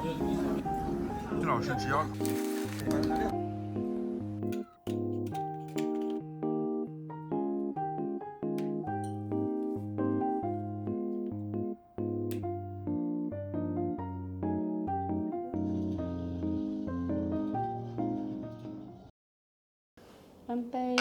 金老师只要。干杯！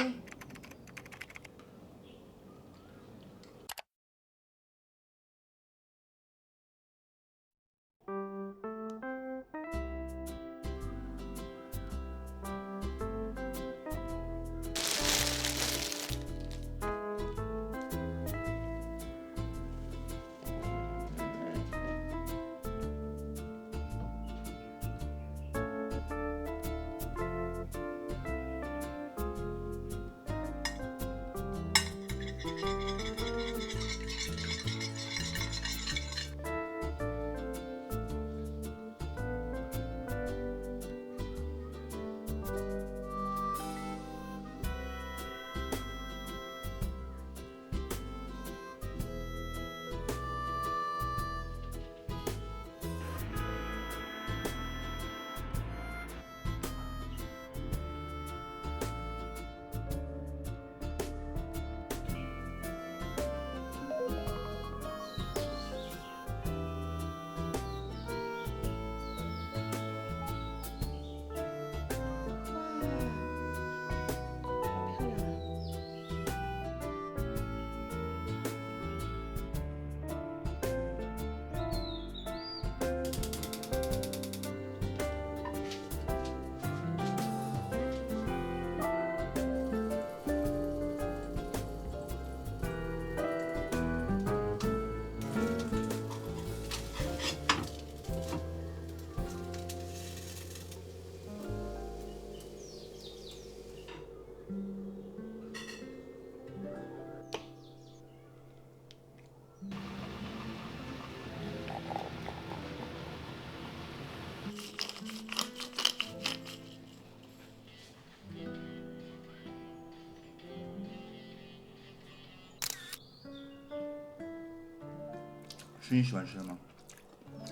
是你喜欢吃的吗？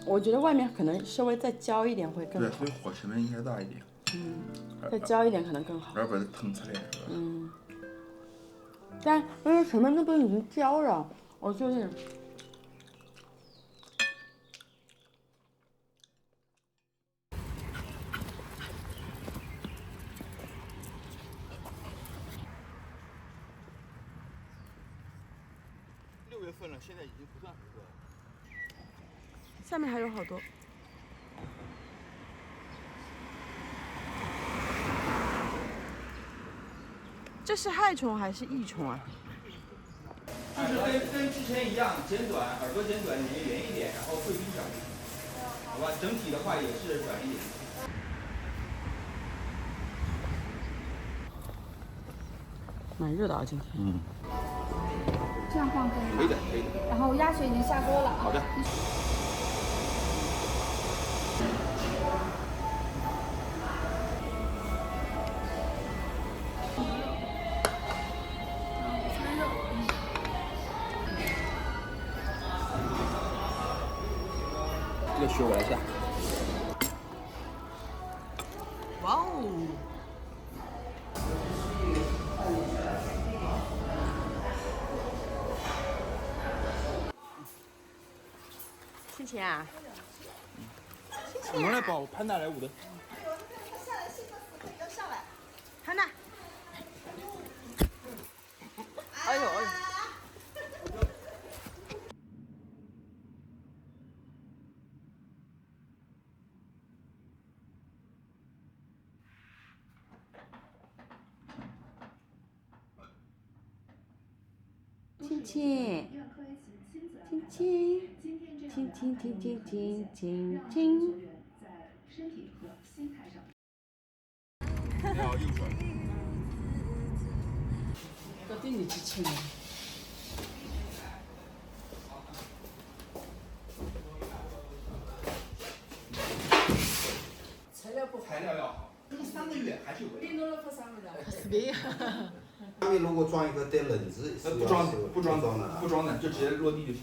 我觉得外面可能稍微再焦一点会更对，好。所以火成分应该大一点。再焦一点可能更好。而不是腾出来是吧？但因为前面那边已经焦了，我就是6月份了，现在已经不算很热了。下面还有好多。这是害虫还是益虫啊？就是跟之前一样，剪短，耳朵剪短，脸圆一点，然后贵宾小一点，好吧？整体的话也是短一点。蛮热的啊，今天。这样放可以吗？可以的，可以的。然后鸭血已经下锅了啊。好的。这个血我来下。哇哦！亲亲啊！你们来帮我潘大来捂的。潘娜。哎呦哎呦！亲亲，亲亲，亲亲亲亲亲亲亲。你好，右手。到店里去亲。材料要好，这个3个月还是有味道。是的。下面如果装一个带轮子，不装的，就直接落地就行。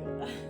了。